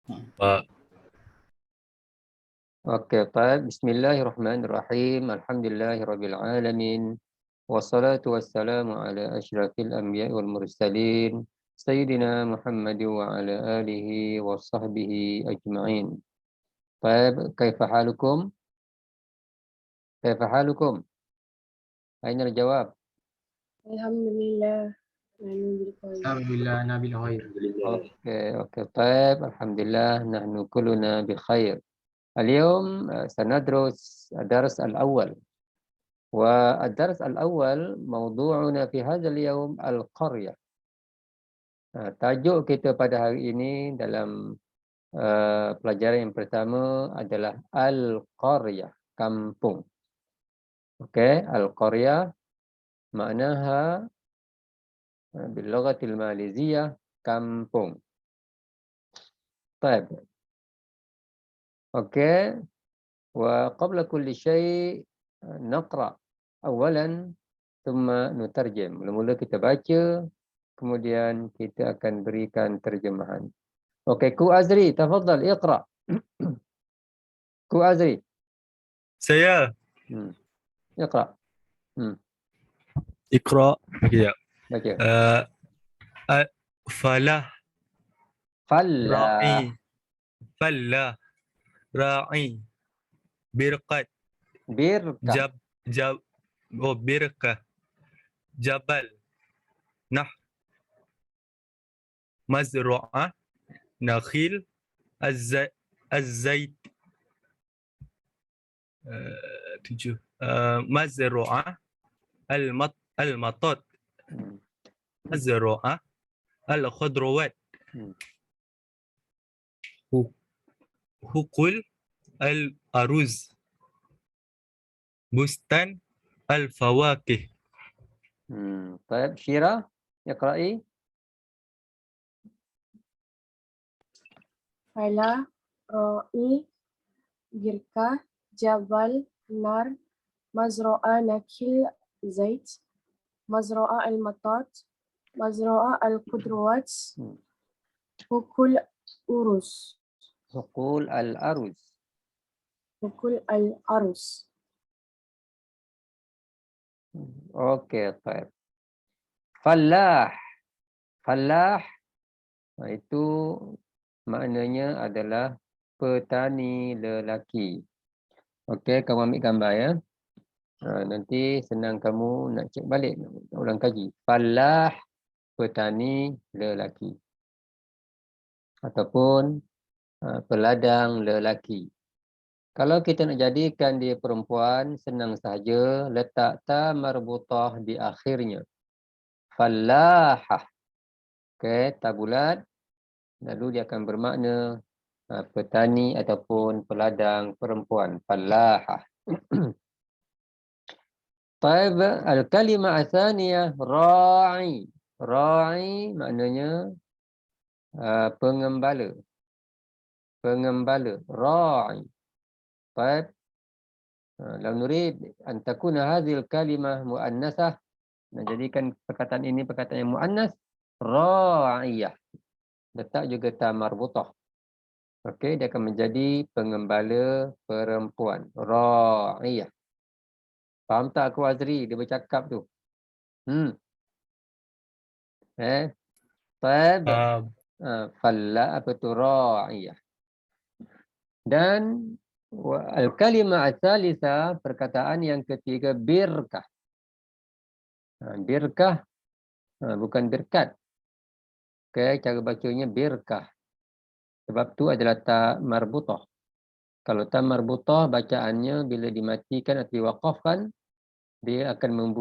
Pak. Oke, baik. Bismillahirrahmanirrahim. Alhamdulillahirabbil alamin. Wassalatu wassalamu ala asyrafil anbiya'i wal mursalin sayyidina Muhammad wa ala alihi wa sahbihi ajma'in. Baik, kaifa halukum? Kaifa halukum? Aina al-jawab? Alhamdulillah. Nahnu bil khair. Alhamdulillah nabil khair. Oke, baik. Alhamdulillah nahnu kulluna bi khair. اليوم سندرس الدرس الأول والدرس الأول موضوعنا في هذا اليوم القرية. Tajuk kita pada hari ini dalam pelajaran yang pertama adalah Al-Qaryah, kampung. Okey, Al-Qaryah maknaha bil lughatil maliziyah kampung. طيب. Okey. وقبل كل شيء نقرأ أولا ثم نترجم. Mula-mula kita baca, kemudian kita akan berikan terjemahan. Okey, Ku Azri, tafadhal iqra. Ku Azri. Saya Iqra. Iqra. Ya. Baca. Falah. Falla. Falah. Ra'i. Birqat. Birkah. Birkah. Jabal. Nah. Mazru'ah. Nakhil. Az-zait. 7. Mazru'ah. Al-matat. Mazru'ah. Al-khudrawat. Hukul. Al-aruz. Bustan. Al-fawakih. طيب Syirah, iqra'i. Fala, ra'i, birkah, jabal, nar, mazra'a nakil, zait, mazra'a al-matat, mazra'a al-qudrawat, hukul urus. Hukul al-aruz. Hukul al-arus. Okey, baik. Fallah. Fallah itu maknanya adalah petani lelaki. Okey, kamu ambil gambar ya. Nanti senang kamu nak cek balik, nak ulang kaji. Fallah, petani lelaki. Ataupun peladang lelaki. Kalau kita nak jadikan dia perempuan, senang sahaja letak ta marbutah di akhirnya. Fallahah. Okey, ta bulat. Lalu dia akan bermakna petani ataupun peladang perempuan. Fallahah. Taib, al-kalimah atsaniyah ra'i. Ra'i maknanya pengembala. Pengembala. Ra'i. Taib. Lalu nurid an takuna hadhil kalimah muannasah. Nak jadikan perkataan ini perkataan yang muannas, ra'iyah. Letak juga ta marbutah. Okey, dia akan menjadi pengembala perempuan. Ra'iyah. Faham tak aku Azri dia bercakap tu? Taib. Falla apa tu ra'iyah. Dan al-kalimah ats-tsalitsah, perkataan yang ketiga birkah. Birkah bukan birkat. Okey, cara bacanya birkah. Sebab tu adalah ta marbutah. Kalau ta marbutah bacaannya bila dimatikan atau diwaqafkan, dia akan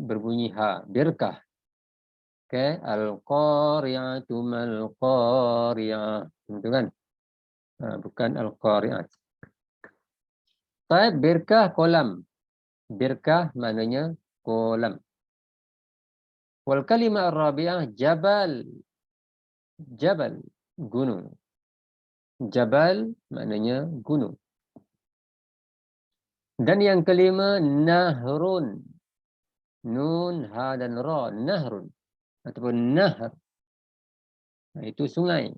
berbunyi ha, birkah. Okey, al-qari'atu mal-qari'ah. Itu kan? Bukan al-qari'at. Taib, birkah kolam. Birkah maknanya kolam. Wal kalimah ar-rabi'ah jabal. Jabal, gunung. Jabal maknanya gunung. Dan yang kelima nahrun. Nun, ha dan ra, nahrun ataupun nahr. Itu sungai.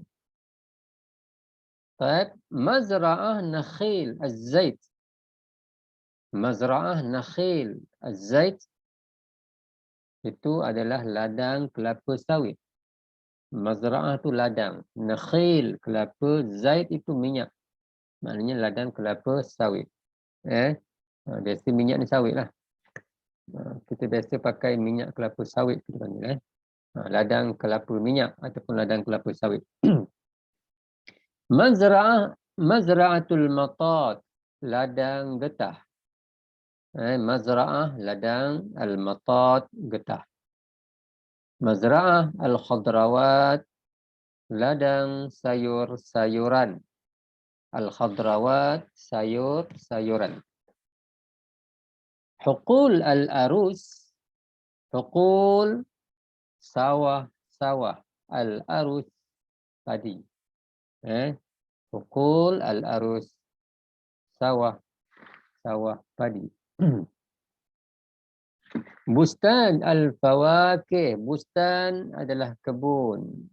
Baik, mazra'ah nakhil az-zait. Mazra'ah nakhil az-zait itu adalah ladang kelapa sawit. Mazra'ah tu ladang, nakhil kelapa, zait itu minyak. Maknanya ladang kelapa sawit. Biasa minyak ni sawit lah. Kita biasa pakai minyak kelapa sawit kita panggil. Ladang kelapa minyak ataupun ladang kelapa sawit. Mazra'atul matat, ladang getah. Mazra'ah, ladang al-matat, getah. Mazra'ah al-khadrawat, ladang sayur-sayuran. Al-khadrawat, sayur-sayuran. Huqul al-arus, huqul sawah-sawah, al-arus padi. Huqul al-arus, sawah padi. Bustan al-fawakih, bustan adalah kebun.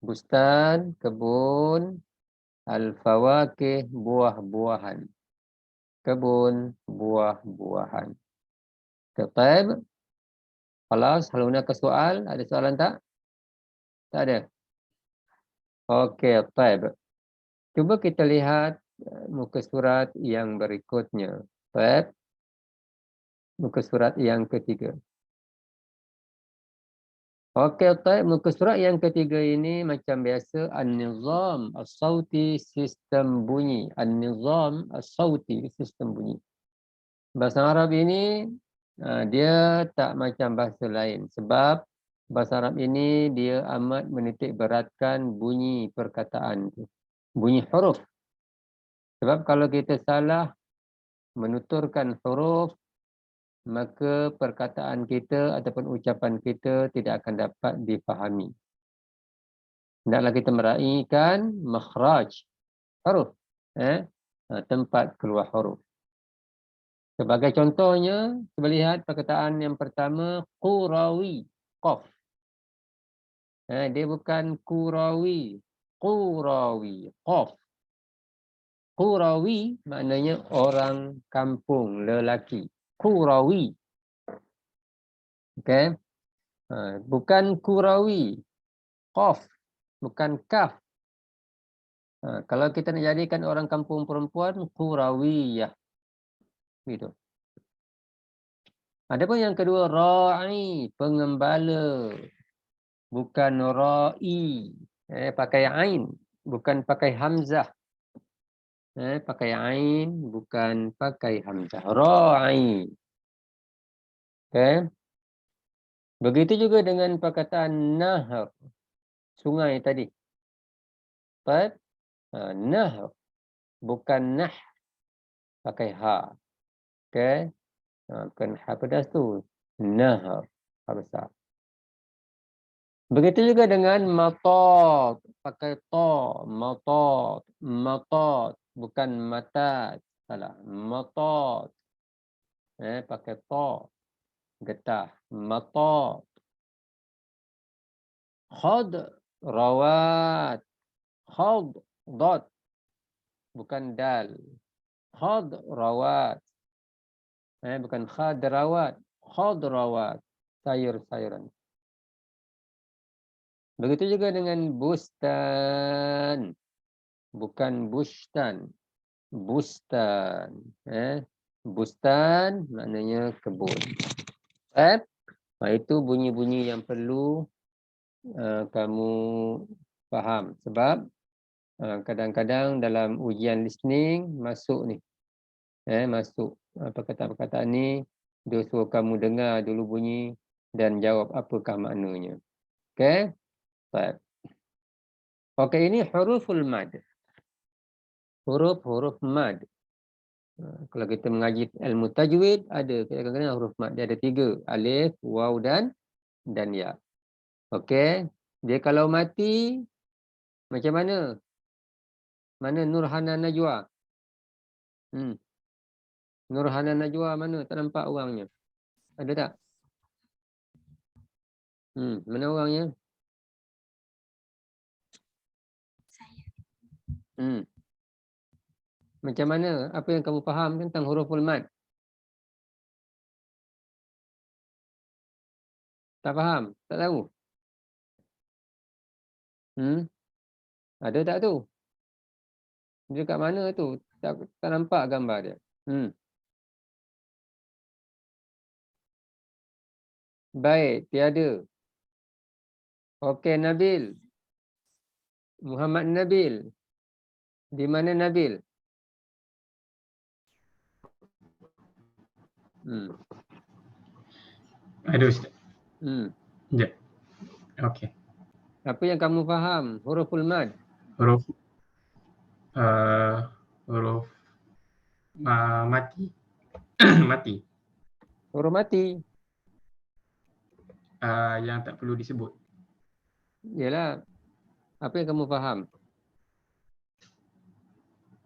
Bustan, kebun, al-fawakih, buah-buahan. Kebun, buah-buahan. Baik. Khalas, hal hunaka soal? Ada soalan tak? Tak ada. Okey, baik. Cuba kita lihat muka surat yang berikutnya. Baik. Muka surat yang ketiga. Okey, baik. Muka surat yang ketiga ini macam biasa, an-nizam as-sauti, sistem bunyi. An-nizam as-sauti, sistem bunyi. Bahasa Arab ini dia tak macam bahasa lain sebab bahasa Arab ini dia amat menitik beratkan bunyi perkataan tu. Bunyi huruf. Sebab kalau kita salah menuturkan huruf, maka perkataan kita ataupun ucapan kita tidak akan dapat difahami. Hendaklah kita meraihkan makhraj huruf, tempat keluar huruf. Sebagai contohnya, kita lihat perkataan yang pertama, qurawi, qaf. Dia bukan qurawi, qurawi, qaf. Qurawi maknanya orang kampung, lelaki. Qurawi. Okey. Bukan qurawi, qaf, bukan kaf. Kalau kita nak jadikan orang kampung perempuan, qurawiyah. Gitu. Adapun yang kedua, ra'i, pengembala. Bukan ra'i. Pakai ain, bukan pakai hamzah. Pakai ain, bukan pakai hamzah. Ra'i. Okay. Begitu juga dengan perkataan nahar. Sungai tadi. But, nahar. Bukan nah. Pakai ha. Okay. Bukan ha pedas tu. Nahar. Ha besar. Begitu juga dengan matat, pakai ta, matat, matat, bukan matat, salah, matat, pakai ta, getah, matat. Khad, rawat, khad, dot, bukan dal, khad, rawat, bukan khad, rawat, khad, rawat, sayur-sayuran. Begitu juga dengan bustan. Bukan bustan. Bustan. Bustan maknanya kebun. Itu bunyi-bunyi yang perlu kamu faham. Sebab kadang-kadang dalam ujian listening masuk ni. Masuk perkataan-perkataan ni. Dia suruh kamu dengar dulu bunyi dan jawab apakah maknanya. Okey? Baik. Okey, ini huruful mad. Huruf-huruf mad. Kalau kita mengaji ilmu tajwid, ada kadang-kadang huruf mad. Dia ada 3. Alif, waw dan ya. Okey. Dia kalau mati, macam mana? Mana Nurhana Najwa? Nurhana Najwa mana? Tak nampak orangnya. Ada tak? Mana orangnya? Macam mana? Apa yang kamu faham tentang huruful mad? Tak faham? Tak tahu? Ada tak tu? Dia kat mana tu? Tak nampak gambar dia. Baik, tiada. Okey, Nabil. Muhammad Nabil. Di mana Nabil? Ada Ustaz. Sekejap. Okey. Apa yang kamu faham? Huruful mad. Huruf huruf mati. Mati. Huruf mati. Yang tak perlu disebut. Yalah. Apa yang kamu faham?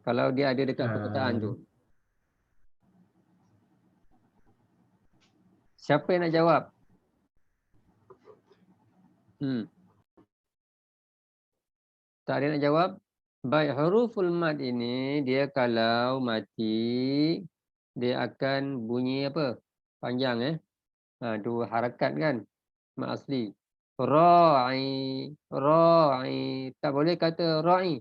Kalau dia ada dekat perkataan tu. Siapa yang nak jawab? Tak ada nak jawab? Baik, huruful mad ini dia kalau mati dia akan bunyi apa? Panjang dua harakat kan? Mad asli. Ra'i, ra'i. Tak boleh kata ra'i.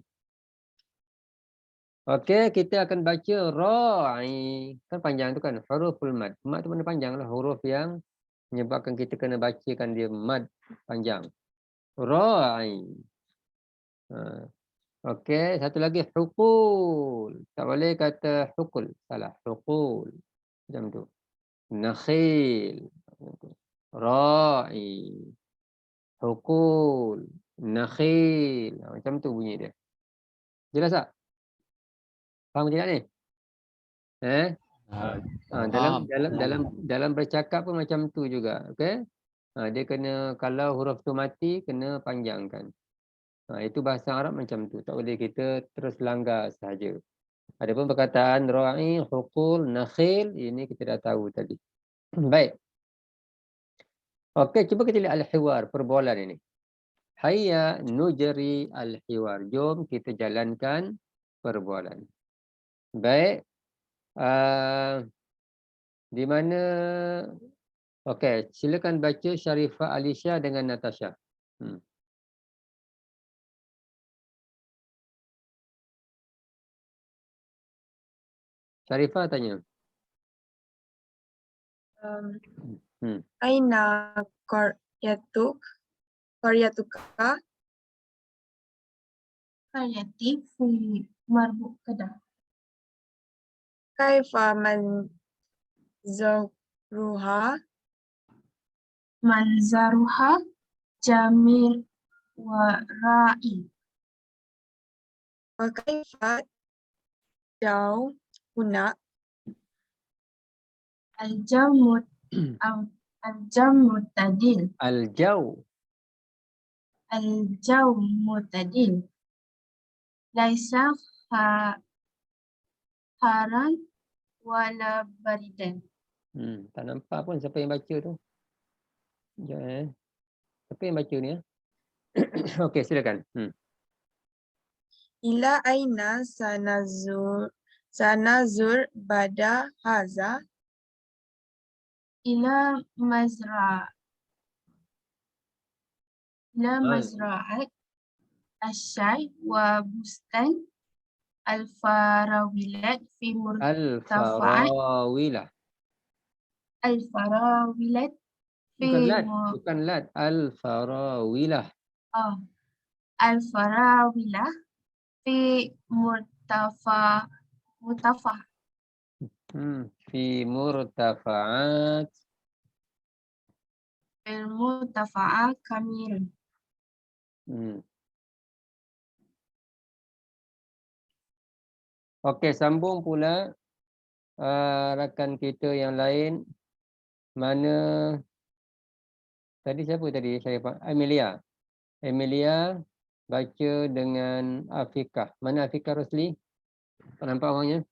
Okey, kita akan baca ra'i. Kan panjang tu kan? Huruful mad. Mad tu mana panjang lah. Huruf yang menyebabkan kita kena bacakan dia mad panjang. Ra'i. Okey, satu lagi hukul. Tak boleh kata hukul. Salah. Hukul. Macam tu. Nakhil. Ra'i. Hukul. Nakhil. Macam tu bunyi dia. Jelas tak? Faham tidak ni? Dalam bercakap pun macam tu juga. Okey? Dia kena, kalau huruf tu mati, kena panjangkan. Itu bahasa Arab macam tu. Tak boleh kita terus langgar sahaja. Adapun perkataan ra'i, hukul, nakhil, ini kita dah tahu tadi. Baik. Okey, cuba kita lihat al-hiwar, perbualan ini. Hayya nujri al-hiwar. Jom kita jalankan perbualan. Baik. Di mana? Okey, silakan baca Sharifah Alisha dengan Natasha. Sharifah tanya. Aina qaryatuka? Qaryati fi Marbuk Kedah. Kaifa manzaruha jamil wa ra'i. Wa kaifa daw huna al-jamu mutadil. Al-jaw mutadil. Laisa haran wala baridan. Tak nampak pun siapa yang baca tu. Sekejap. Siapa yang baca ni? Okey, silakan. Ila aina sanazur bada haza? Ila mazra'at asyai wa bustan al-farawilat fi murtafa'at. Al-farawilat fi bukan lat. Al-farawilah. Al-farawilah fi Fi murtafa'at. Al-murtafa'at kamirun. Okey, sambung pula rakan kita yang lain. Mana tadi siapa tadi? Saya Amelia. Amelia baca dengan Afiqah. Mana Afiqah Rosli? Tak nampak orangnya?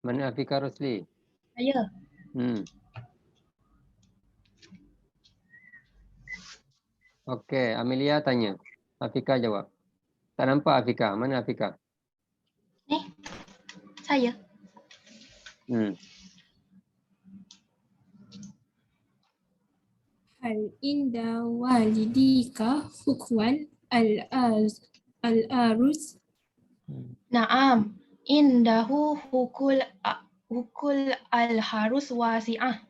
Mana Afiqah Rosli? Saya. Okey, Amelia tanya. Afiqah jawab. Tak nampak Afika. Mana Afika? Saya. Hal inda walidika hukwan al-arus. Naam. Indahu hukul al-harus wasi'ah.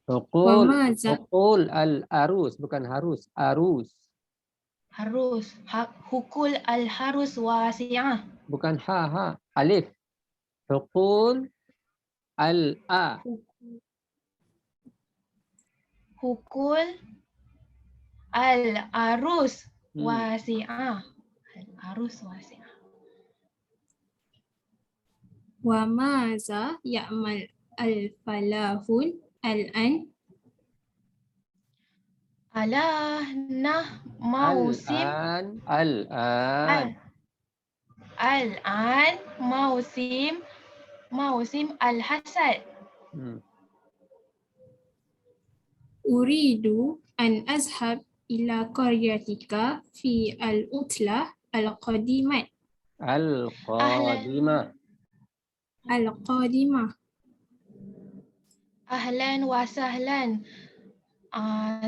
Wa maza Hukul al-arus. Bukan harus. Arus. Harus. Hukul al-harus wasi'ah. Bukan ha. Alif. Hukul al-a. Hukul al-arus Hmm. wasi'ah. Al-arus wasi'ah. wa maza ya'mal al-falahun al-an. Alah nah mausim Al-an. al-an mausim al-hasad. Uridu an azhab ila qaryatika fi al-utlah al-qadimat. Al-qadimah. Al-qadimah. Ahlan wa sahlan.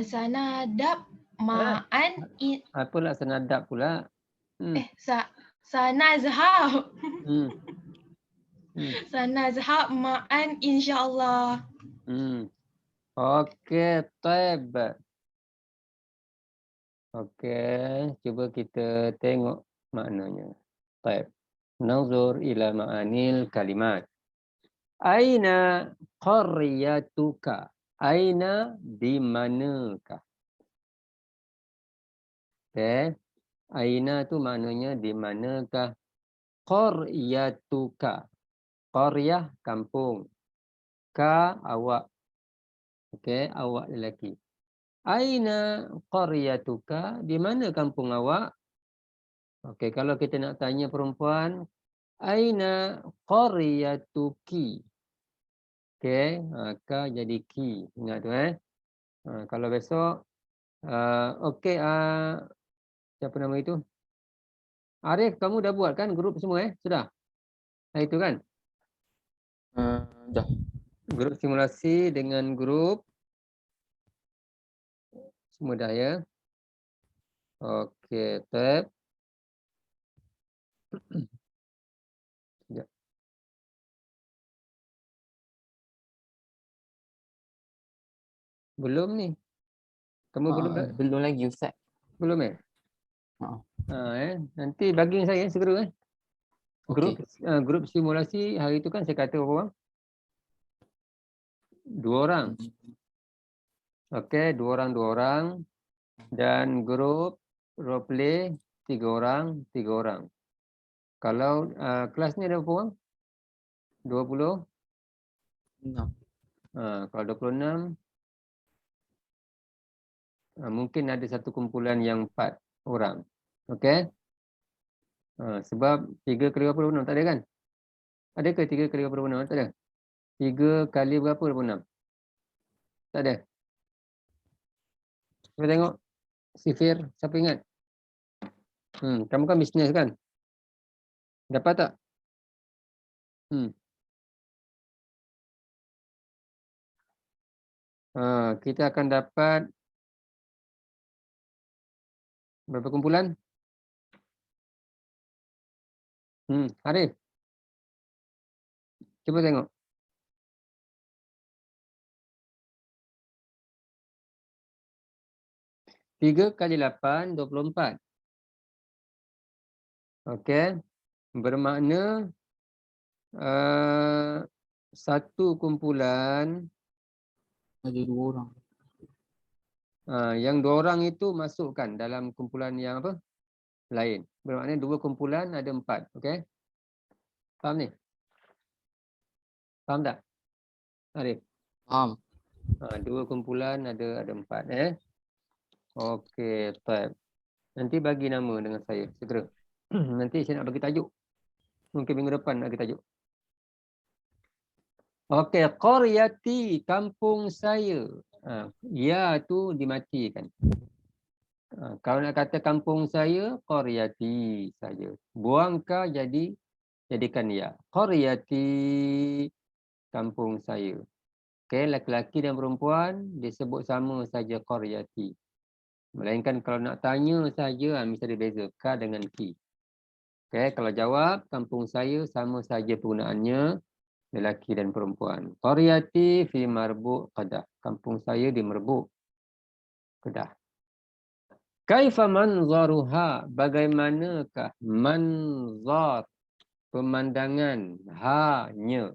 Sanadab ma'an Apalah senadap pula. sanazhab. Hmm. Sanazhab ma'an insyaallah. Okey, taib. Okey, cuba kita tengok maknanya. Taib. Nazur ila ma'anil kalimat. Aina qaryatuka? Aina di manakah? Okey. Aina tu maknanya di manakah? Qaryatuka. Qaryah kampung. Ka awak. Okey, awak lelaki. Aina qaryatuka? Di mana kampung awak? Okey, kalau kita nak tanya perempuan, aina qaryatuki? Okey, ka jadi ki. Ingat tu kalau besok okey, siapa nama itu? Arif, kamu dah buat kan grup semua Sudah? Itu kan? Dah. Grup simulasi dengan grup semua dah ya. Okey, tab. Sekejap. Belum ni. Kamu belum dah? Belum lagi Ustaz. Belum nanti bagi saya segera Grup grup simulasi hari itu kan saya kata berapa orang? 2 orang. Okey, 2 orang. Dan grup role play 3 orang. Kalau kelas ni ada berapa orang? 20? Kalau 26 mungkin ada satu kumpulan yang 4 orang. Okey? Sebab 3 kali berapa 26? Tak ada kan? Ada ke 3 kali berapa 26? Tak ada. 3 kali berapa 26? Tak ada. Kita tengok. Sifir, siapa ingat? Kamu kan bisnes kan? Dapat tak? Kita akan dapat berapa kumpulan? Arif. Cuba tengok. Tiga kali 8, 24. Okey. Bermakna satu kumpulan Ada 2 orang. Yang 2 orang itu masukkan dalam kumpulan yang apa? Lain. Bermakna 2 kumpulan ada 4. Okey. Faham ni? Faham tak? Arif? Faham. 2 kumpulan ada 4 Okey, baik. Nanti bagi nama dengan saya segera. Nanti saya nak bagi tajuk. Mungkin minggu depan nak bagi tajuk. Okey, qaryati, kampung saya. Ya tu dimatikan. Kalau nak kata kampung saya, qaryati saja. Buang ka jadikan ya. Qaryati, kampung saya. Okey, lelaki dan perempuan disebut sama saja qaryati. Melainkan kalau nak tanya saja, mesti ada beza ka dengan ki. Okey, kalau jawab kampung saya sama saja penggunaannya lelaki dan perempuan. Qaryati fi Marbu' Kedah. Kampung saya di Merbuk, Kedah. Kaifa manzaruha? Bagaimanakah manzar? Pemandangan hanya.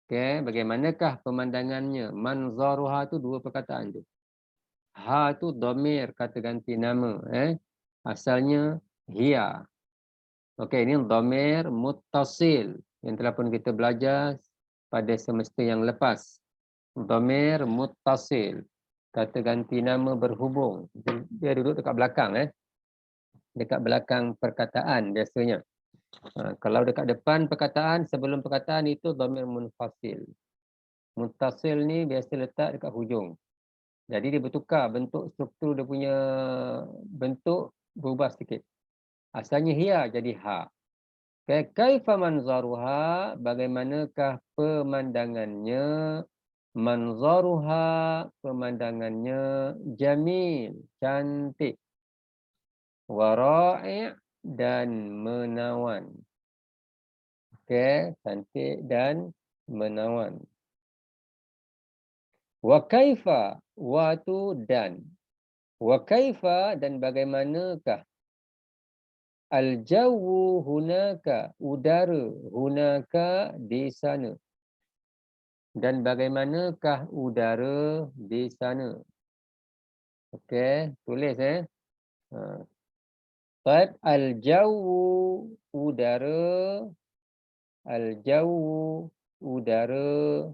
Okey, bagaimanakah pemandangannya? Manzaruha tu dua perkataan tu. Ha tu dhamir, kata ganti nama. Asalnya hiya. Okey, ini dhamir muttasil yang telah pun kita belajar pada semester yang lepas. Dhamir muttasil, kata ganti nama berhubung. Dia duduk dekat belakang. Dekat belakang perkataan biasanya. Kalau dekat depan perkataan, sebelum perkataan itu dhamir munfasil. Muttasil ni biasa letak dekat hujung. Jadi dia bertukar bentuk, struktur dia punya bentuk berubah sedikit. Asalnya hiya jadi ha. Kaifa manzaruha? Bagaimanakah pemandangannya? Manzaruha, pemandangannya jamil, cantik. Wara'i' dan menawan. Okey, cantik dan menawan. Wa kaifa, wa tu dan. Wa kaifa, dan bagaimanakah al-jawu hunaka, udara hunaka di sana. Dan bagaimanakah udara di sana. Okey, tulis Baik, al-jawu udara, al-jawu udara,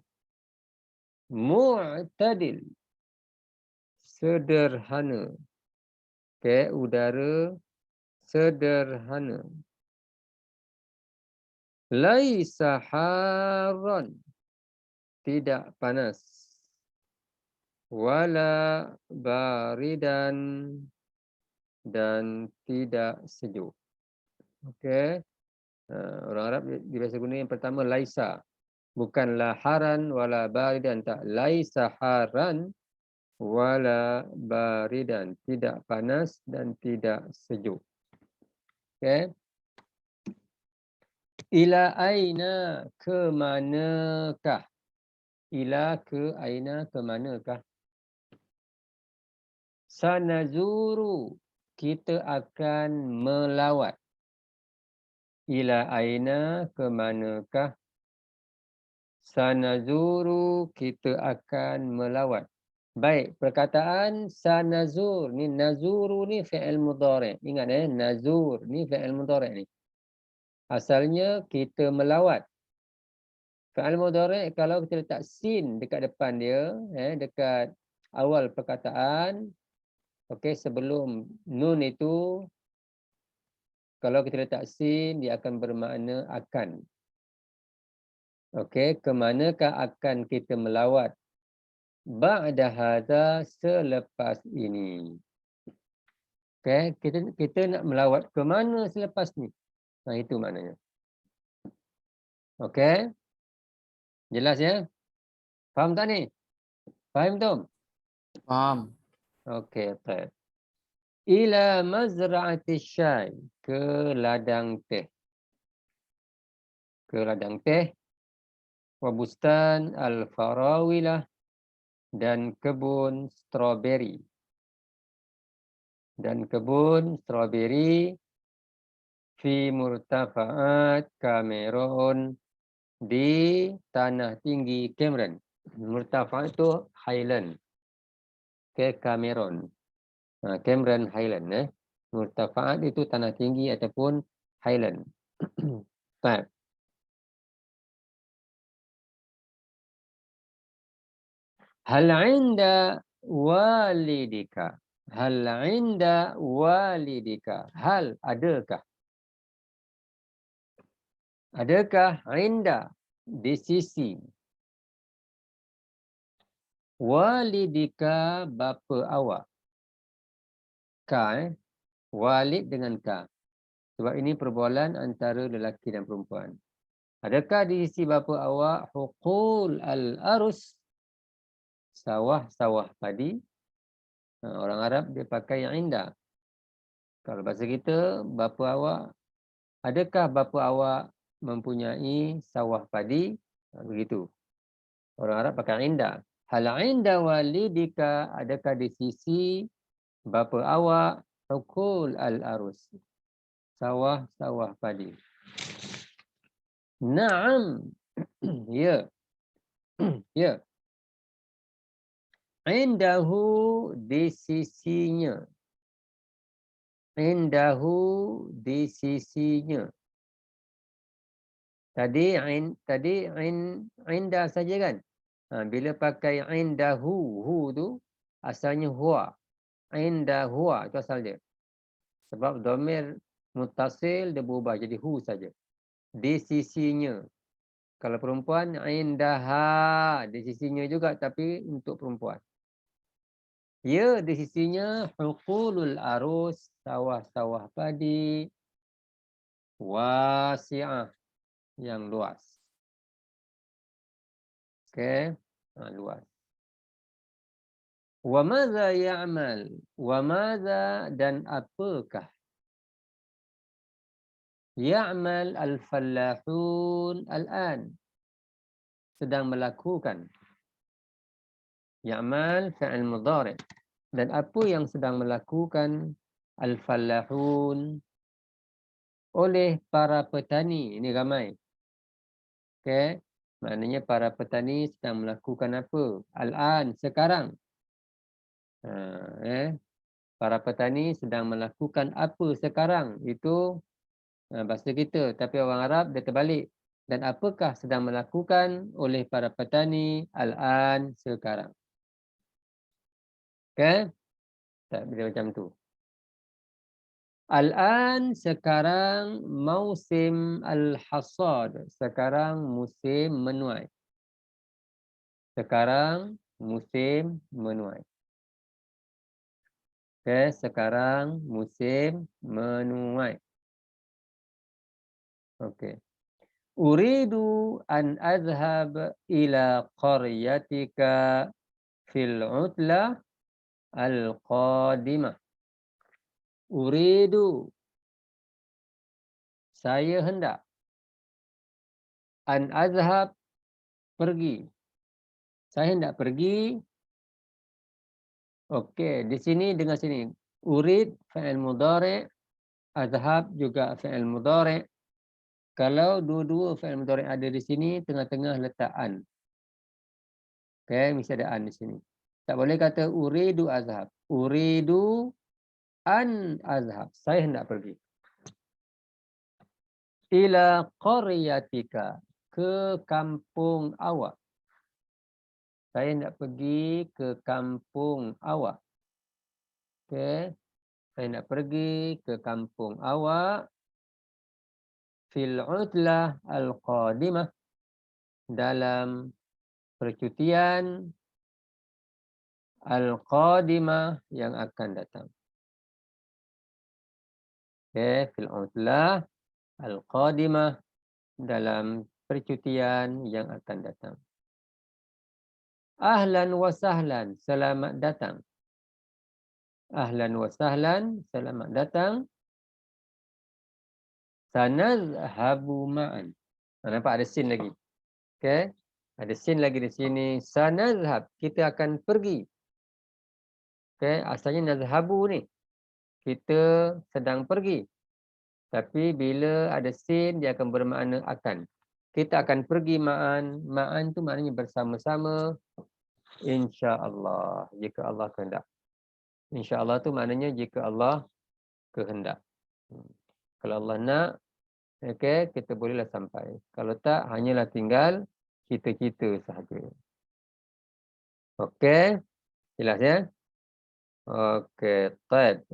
mu'tadil sederhana. Okey, udara sederhana. Laisa harran, tidak panas. Wala baridan, dan tidak sejuk. Okey. Orang Arab biasa guna yang pertama laisa. Bukanlah haran wala baridan, tak. Laisa haran wala baridan, tidak panas dan tidak sejuk. Okey. Ila aina, ke manakah? Ila, ke, aina, ke manakah? Sanazuru, kita akan melawat. Ila aina, ke manakah? Sanazuru, kita akan melawat. Baik, perkataan sanazur ni, nazuru ni fi'il mudhari'. Ingat nazur ni fi'il mudhari' ni. Asalnya kita melawat. Fi'il mudhari' kalau kita letak sin dekat depan dia, dekat awal perkataan, okey, sebelum nun itu, kalau kita letak sin, dia akan bermakna akan. Okey, ke manakah akan kita melawat? Ba'da hadha, selepas ini. Okey, kita nak melawat ke mana selepas ni? Nah, itu maknanya. Okey. Jelas ya? Faham tak ni? Faham tak? Faham. Okey, baik. Ila mazra'ati syai, ke ladang teh. Ke ladang teh. Wa bustan al-farawilah, dan kebun strawberry. Dan kebun strawberry fi murtafa'at Cameron, di tanah tinggi Cameron. Murtafa'at itu highland. Ke Cameron. Cameron Highland. Murtafa'at itu tanah tinggi ataupun highland. Baik. Hal 'inda walidika. Hal 'inda walidika. Hal, adakah? Adakah 'inda, di sisi. Walidika, bapa awak. ka, walid dengan ka. Sebab ini perbualan antara lelaki dan perempuan. Adakah di sisi bapa awak huqul al-arus, sawah-sawah padi? Orang Arab dia pakai inda. Kalau bahasa kita, bapa awak, adakah bapa awak mempunyai sawah padi? Begitu. Orang Arab pakai inda. Hal inda walidika, adakah di sisi bapa awak huqul al-arus, sawah-sawah padi? Naam. Ya. Ya. Indahu di sisinya. Indahu di sisinya. Tadi inda saja kan? Bila pakai indahu, hu tu asalnya huwa. Indahu itu asal dia. Sebab dhamir mutasil dia berubah jadi hu saja. Di sisinya. Kalau perempuan indaha, di sisinya juga tapi untuk perempuan. Ya, di sisinya huqulul arus, sawah-sawah padi, wasi'ah, yang luas. Okey, luas. Wa madza ya'mal? Wa madza dan apakah? Ya'mal al-fallahun al-an. Sedang melakukan. Ya'mal fi'il mudhari'. Dan apa yang sedang melakukan al-fallahun oleh para petani? Ini ramai. Okey. Maknanya para petani sedang melakukan apa? Al-an, sekarang. Para petani sedang melakukan apa sekarang? Itu bahasa kita. Tapi orang Arab dia terbalik. Dan apakah sedang melakukan oleh para petani al-an, sekarang? Okey? Tak boleh macam tu. Al-an, sekarang musim al-hasad. Sekarang musim menuai. Sekarang musim menuai. Okey, sekarang musim menuai. Okey. Uridu an azhab ila qaryatika fil utlah al-qadimah. Uridu, saya hendak. An azhab, pergi. Saya hendak pergi. Okey, di sini dengar sini. Urid fi'il mudhari', azhab juga fi'il mudhari'. Kalau dua-dua fi'il mudhari' ada di sini, tengah-tengah letak an. Okey, mesti ada an di sini. Tak boleh kata uridu azhab. Uridu an azhab. Saya hendak pergi. Ila qaryatika, ke kampung awak. Saya hendak pergi ke kampung awak. Okey. Saya nak pergi ke kampung awak. Fil utlah al-qadimah. Dalam percutian al-qadimah yang akan datang. Okey. Fil utlah al-qadimah. Dalam percutian yang akan datang. Ahlan wa sahlan. Selamat datang. Ahlan wa sahlan, selamat datang. Sanazhabu ma'an. Nampak ada sin lagi. Okey. Ada sin lagi di sini. Sanazhab, kita akan pergi. Okey, asalnya nazhabu ni. Kita sedang pergi. Tapi bila ada sin, dia akan bermakna akan. Kita akan pergi ma'an. Ma'an tu maknanya bersama-sama. InsyaAllah. Jika Allah kehendak. InsyaAllah tu maknanya jika Allah kehendak. Kalau Allah nak, okay, kita bolehlah sampai. Kalau tak, hanyalah tinggal cita-cita sahaja. Okey. Jelas ya? Okey. Taib.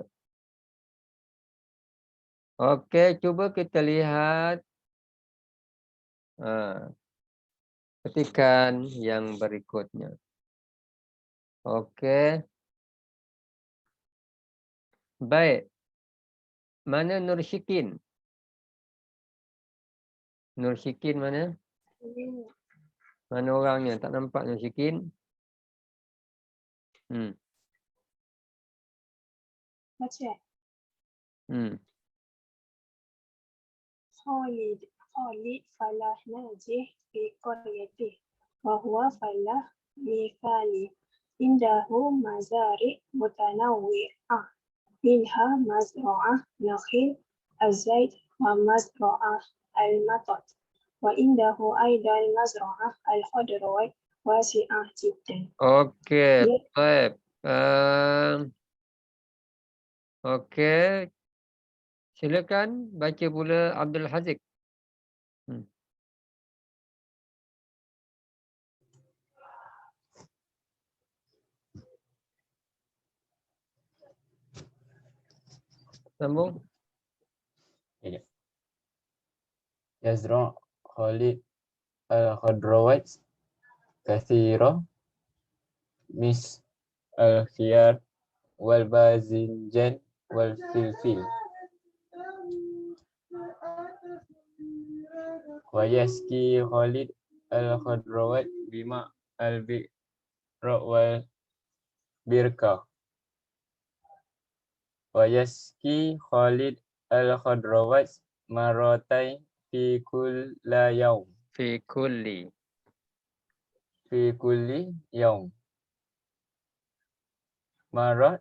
Okey, cuba kita lihat ketikan yang berikutnya. Okey. Baik. Mana Nur Syikin? Nur Syikin mana? Mana orangnya? Tak nampak Nur Syikin. Baca. Khalid falah najih fi qaryatih wa huwa falah mithali indahu mazari mutanawwi'ah minha mazra'ah nakhil az-zaid wa mazra'ah al-matat wa indahu aidan mazra'ah al-khadrawat wasi'ah jiddan. Okey, baik. Okey. Silakan baca pula Abdul Haziq. Sambung. Yazra' Khalid al-Khadrawat kathira mis al-khiyar wal bazinjan wal filfil. Wa yaski Khalid al-Khadrawat bima al-bi'ra wal birka. Wa yaski Khalid al-Khadrawat maratai fi kulla yawm. Fi kulli Yawm. Marah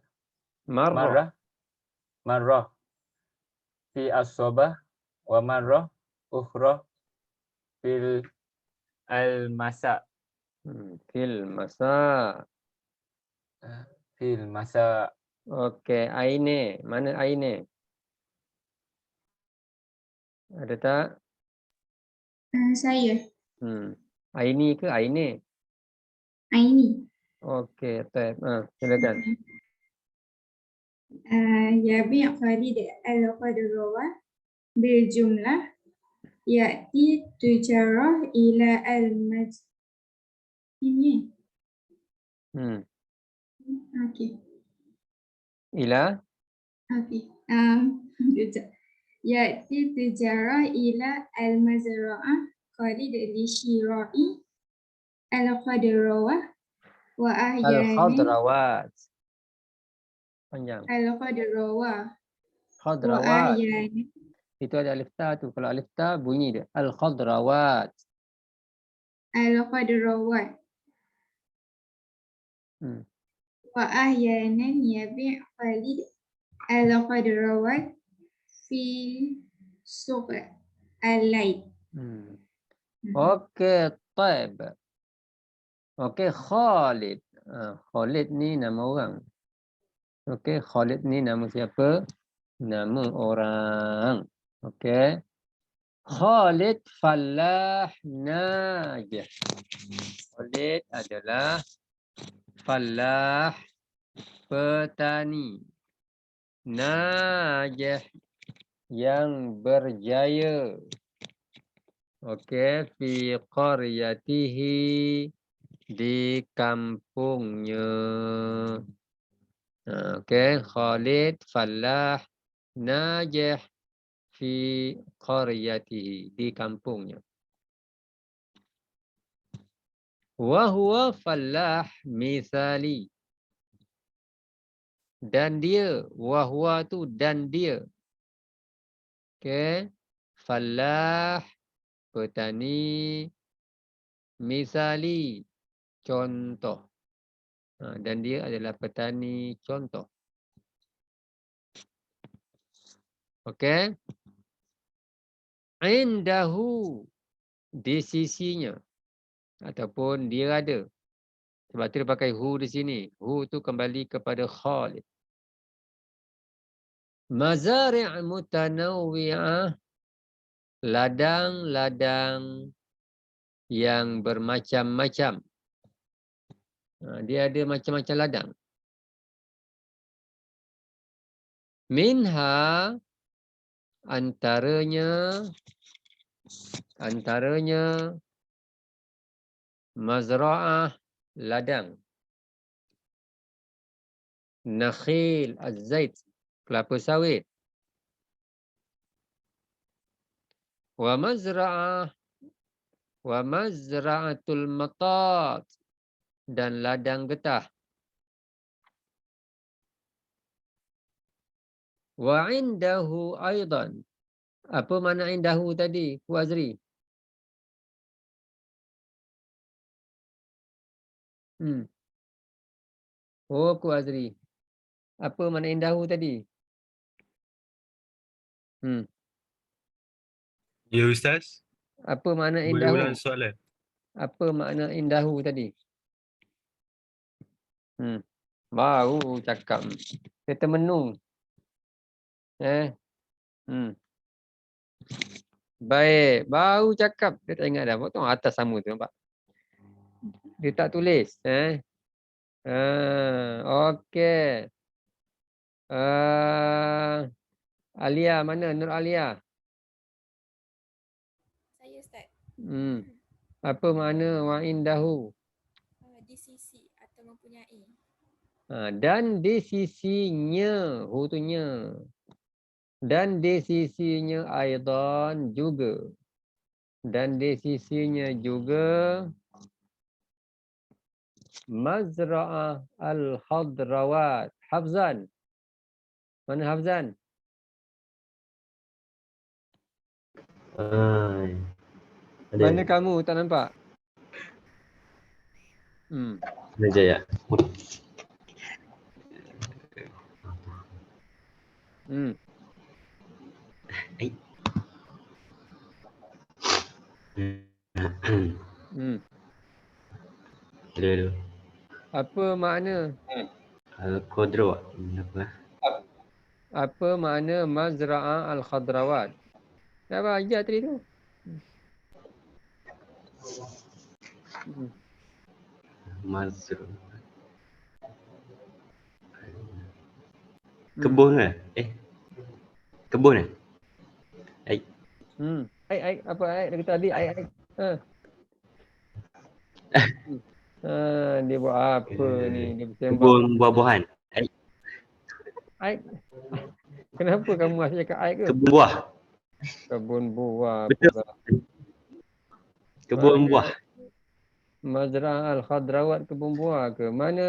fi as-sabah wa marrah ukhra fil al-masa. Fil masa. Okey, Aine. Mana Aine? Ada tak? Saya. Aini ke Aine? Aini. Okey, baik. Silakan. Yabi' Khalid al-Khadrawat bil jumlah ya'ti tujarah ila al-majd. Ini. Okey. Ila? Okey. Ya'ti tujarah ila al-mazra'ah Khalid li syira'i al-Khadrawat wa ahyani Al-Khadrawat. Panjang. al-Khadrawat wa Khadrawat. ahyani Itu ada alif ta tu. Kalau alif ta bunyi dia. Al-Khadrawat. al-Khadrawat wa ahyanan yabi' Khalid al-Khadrawat fi suq al-layl. Okey, taib. Okey, Khalid. Khalid ni nama orang. Okey, Khalid ni nama siapa? Nama orang. Okey. Khalid falah najih. Khalid adalah falah petani. Najih yang berjaya. Okey, fi qaryatihi di kampungnya. Okey, Khalid falah najih fi qaryatihi di kampungnya. Wa huwa falah mithali. Dan dia, wa huwa tu dan dia. Okey, falah petani misali contoh. Dan dia adalah petani contoh. Okey. Indahu di sisinya ataupun dia ada. Sebab tu dia pakai hu di sini. Hu tu kembali kepada Khalid. Mazari' mutanawwi'ah, ladang-ladang yang bermacam-macam. Dia ada macam-macam ladang. Minha antaranya mazra'ah ladang. Nakhil az-zaid kelapa sawit. Wa mazra'atul matat, dan ladang getah. Wa indahu aidan. Apa makna indahu tadi, Ku Azri? Oh, Ku Azri. Apa makna indahu tadi? Ya Ustaz, Apa makna boleh indahu? ulang soalan? Apa makna indahu tadi? Baru cakap. Dia termenung. Baik, baru cakap. Dia tak ingat dah. Tengok atas sama tu, nampak? Dia tak tulis. Okey. Alia mana? Nur Alia. Saya Ustaz. Apa makna wa indahu? Di sisi atau mempunyai. Dan di sisinya, hutunya. Dan di sisinya aidan juga. Dan di sisinya juga Mazra'ah al-Khadrawat. Hafzan. Mana Hafzan? Mana kamu? Tak nampak? Jaya. Hello. Apa makna? Al-Qadrawat. Apa makna Mazra'ah al-Khadrawat? Apa ajar tadi tu? Mazra'ah. Kebun ke? Kebun ke? Apa aik? Dia kata tadi aik. Dia buat apa ni? Dia bersembang. Kebun buah-buahan. Aik. Kenapa kamu asyik cakap aik ke? Kebun buah. Kebun buah. Betul. Kebun buah. Mazra'ah al-Khadrawat kebun buah ke? Mana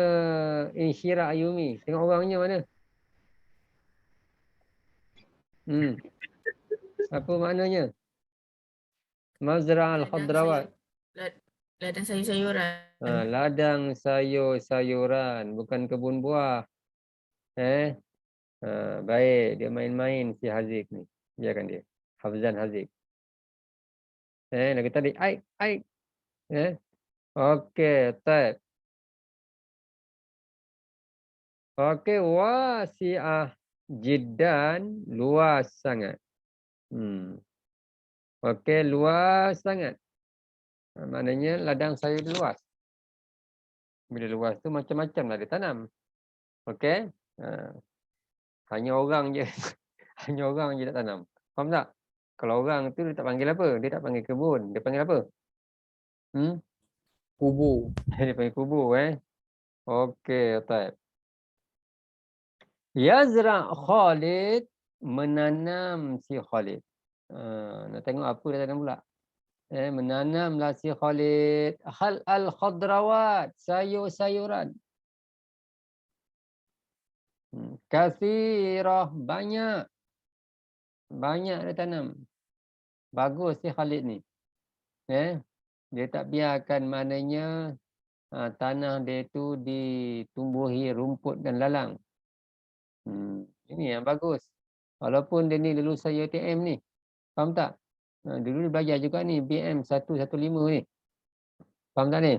Insyirah Ayumi? Tengok orangnya mana? Apa maknanya? Mazra'ah al-Khadrawat. Ladang sayur-sayuran. Ladang sayur-sayuran, bukan kebun buah. Baik, dia main-main si Haziq ni. Biarkan dia. Hafzan Haziq. Lagi tadi aik. Okey, baik. Okey, wasi'ah jiddan, luas sangat. Okey, luas sangat. Maknanya ladang sayur luas. Bila luas tu macam-macam lah dia tanam. Okey? Hanya orang je. Hanya orang je tak tanam. Faham tak? Kalau orang tu dia tak panggil apa? Dia tak panggil kebun. Dia panggil apa? Kubur. Dia panggil kubur. Okey, baik. Yazra' Khalid, menanam si Khalid. Nak tengok apa dia tanam pula. Menanamlah si Khalid al-khadrawat, sayur-sayuran. Kathirah, banyak. Banyak dia tanam. Bagus si Khalid ni. Dia tak biarkan maknanya tanah dia tu ditumbuhi rumput dan lalang. Ini yang bagus. Walaupun dia ni lulusan UTM ni. Faham tak? Dulu dia belajar juga ni BM 115 ni. Faham tak ni?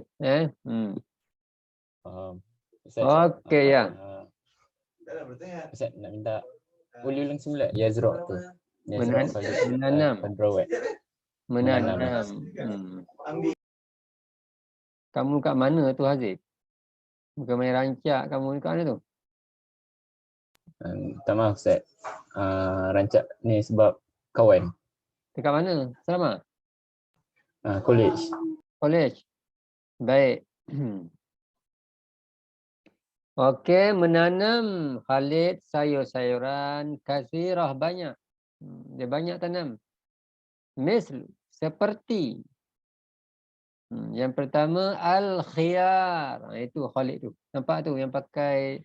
Faham. Okey ya. Ustaz nak minta ulang semula Yazra' tu. Menanam. Khadrawat. Menanam. Kamu kat mana tu Haziq? Bukan main rancak kamu kat mana tu? Tak maaf Ustaz. Rancak ni sebab kawan. Dekat mana? Selama? College. College. Baik. Okey, menanam Khalid sayur-sayuran kathirah banyak. Dia banyak tanam. Misl, seperti. Yang pertama al-khiyar. Itu Khalid tu. Nampak tu yang pakai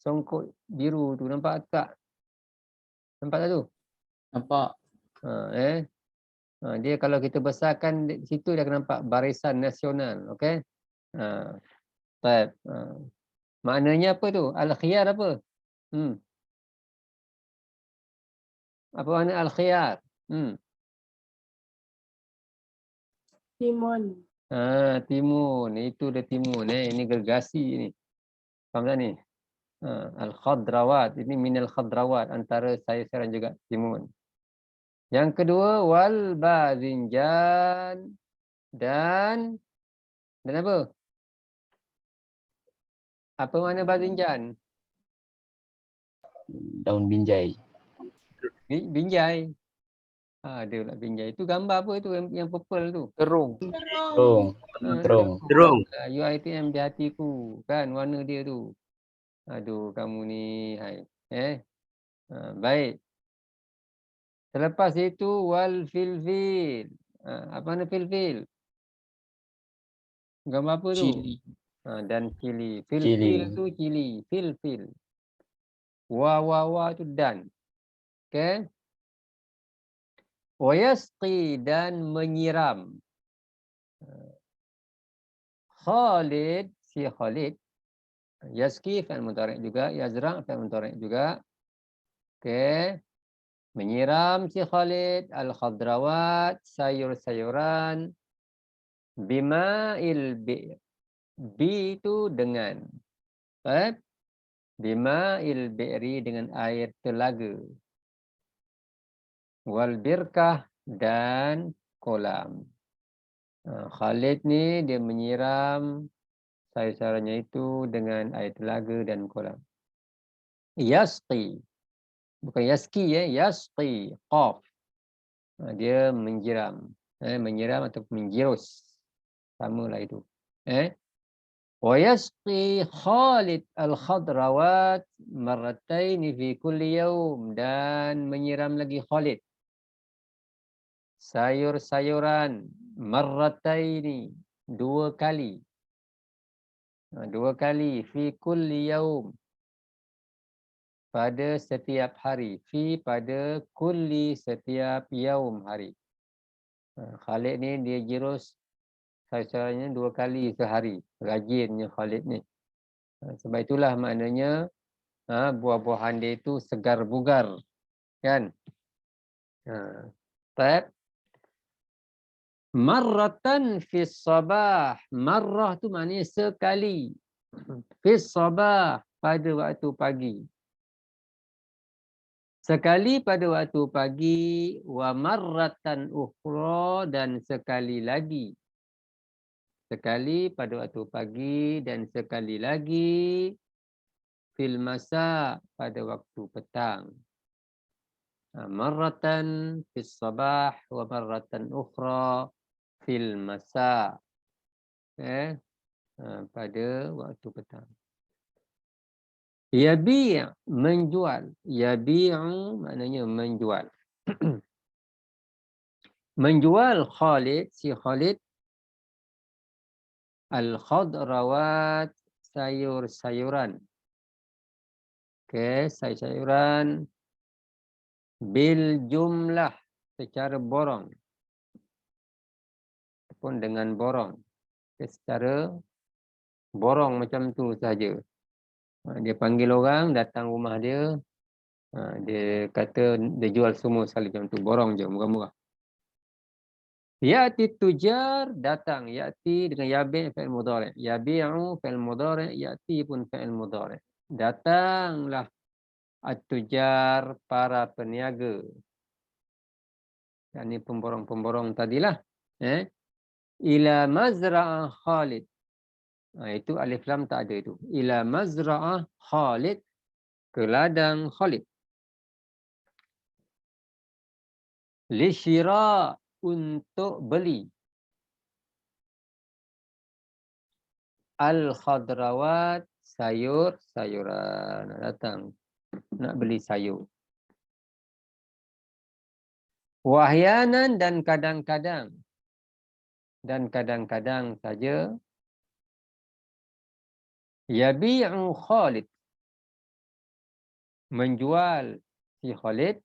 songkok biru tu. Nampak tak? Nampak tak tu? Nampak. Dia kalau kita besarkan di situ dia akan nampak Barisan Nasional. Okey? Baik. Maknanya apa tu? Al-khiyar apa? Apa makna al-khiyar? Timun. Timun. Itu dia timun. Ini gergasi ni. Faham tak ni? Al-khadrawat. Ini minal khadrawat. Antara sayur-sayuran juga timun. Yang kedua, wal bazinjan. Dan apa? Apa makna bazinjan? Daun binjai. Binjai. Ada pula binjai. Itu gambar apa tu yang purple tu? Terung. Terung. Terung. Terung. UiTM di hatiku. Kan warna dia tu. Aduh, kamu ni. Hai. Baik. Selepas itu, wal filfil. Apa makna filfil? Gambar apa tu? Cili. Dan cili. Cili. Filfil tu cili. Filfil. Wa tu dan. Okay. Wayasqi dan menyiram. Khalid, si Khalid. Yaski fi'il mudhari' juga. Yazra' fi'il mudhari' juga. Okay. Menyiram si Khalid al-khadrawat, sayur-sayuran. Bima'il bi'r. Bi itu dengan. Bima'il bi'ri dengan air telaga. Wal birkah dan kolam. Khalid ni dia menyiram sayur-sayurannya itu dengan air telaga dan kolam. Yasqi. Bukan yaski ya, yasqi. Qaf. Dia menyiram. Menyiram atau menjirus. Samalah itu. Wa yasqi Khalid al-khadrawat marrataini fi kulli yawm. Dan menyiram lagi Khalid sayur-sayuran marrataini, 2 kali. 2 kali fi kulli yaum, pada setiap hari. Fi pada kulli, setiap yaum, hari. Khalid ni dia jirus sayur-sayurannya 2 kali sehari. Rajinnya Khalid ni. Sebab itulah maknanya buah-buahan dia itu segar bugar. Kan? Baik. Marratan fis sabah. Marrah tu maknanya sekali. Fis sabah, pada waktu pagi. Sekali pada waktu pagi. Wa marratan ukhra, dan sekali lagi. Sekali pada waktu pagi dan sekali lagi fil masa, pada waktu petang. Marratan fis sabah wa marratan ukhra fil masa. Pada waktu petang. Yabi', menjual. Yabi'u maknanya menjual. Menjual Khalid, si Khalid, al-khadrawat, sayur-sayuran. Sayur-sayuran bil jumlah, secara borong. Ataupun dengan borong. Secara borong macam tu saja. Dia panggil orang datang rumah dia. Dia kata dia jual semua sekali macam tu. Borong je, murah-murah. Ya'ti tujar, datang. Ya'ti dengan yabi' fi'il mudhari'. Yabi'u fi'il mudhari'. Ya'ti pun fi'il mudhari'. Datanglah at-tujar, para peniaga. Ini pemborong-pemborong tadilah. Ila mazra'ah Khalid. Itu alif lam tak ada itu. Ila mazra'ah Khalid, ke ladang Khalid. Lishira, untuk beli. Al-khadrawat, sayuran. Datang nak beli sayur. Wahyanan dan kadang-kadang. Dan kadang-kadang saja. Yabi'u Khalid. Menjual si Khalid.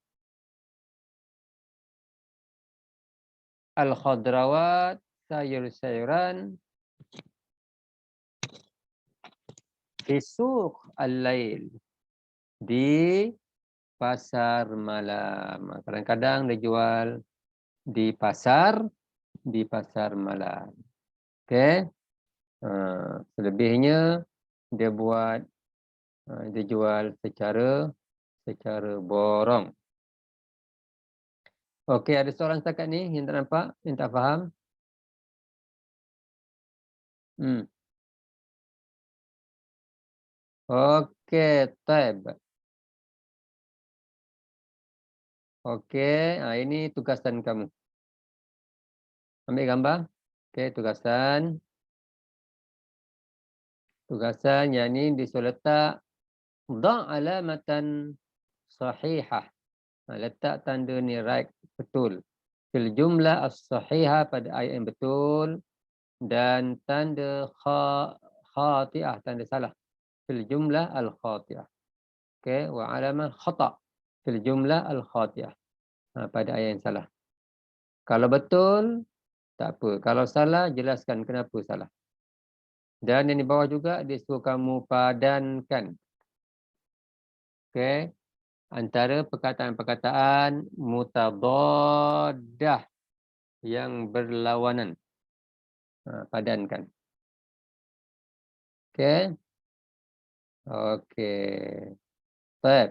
Al-khadrawat, sayur-sayuran. Fi-suq al-lail. Di pasar malam. Kadang-kadang dia jual di pasar malam. Okey. Selebihnya dia buat dia jual secara borong. Okey, ada soalan setakat ni yang tak nampak, yang tak faham? Okey, taib. Okey, ini tugasan kamu. Ambil gambar. Okey, tugasan. Tugasan yang ni disuruh letak dha' alamatan sahihah. Letak tanda ni right, betul. Fil jumlah as-sahihah pada ayat yang betul dan tanda khati'ah, tanda salah. Fil jumlah al-khati'ah. Okey, wa alamah khata' fil jumlah al-khati'ah. Pada ayat yang salah. Kalau betul, tak apa. Kalau salah, jelaskan kenapa salah. Dan yang di bawah juga dia suruh kamu padankan. Okey. Antara perkataan-perkataan mutadaddah yang berlawanan. Padankan. Okey. Okey. Baik.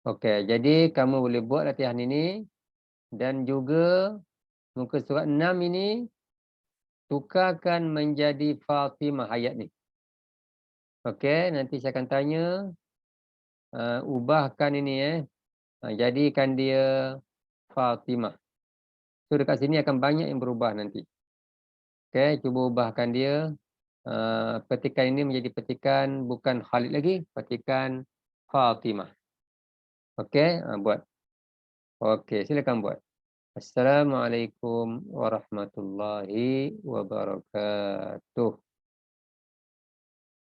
Okey, jadi kamu boleh buat latihan ini dan juga muka surat 6 ini tukarkan menjadi Fatimah ayat ni. Okey, nanti saya akan tanya ubahkan ini jadikan dia Fatimah. So dekat sini akan banyak yang berubah nanti. Okey, cuba ubahkan dia. Petikan ini menjadi petikan bukan Khalid lagi, petikan Fatimah. Okey, buat. Okey, silakan buat. Assalamualaikum warahmatullahi wabarakatuh.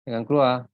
Jangan keluar.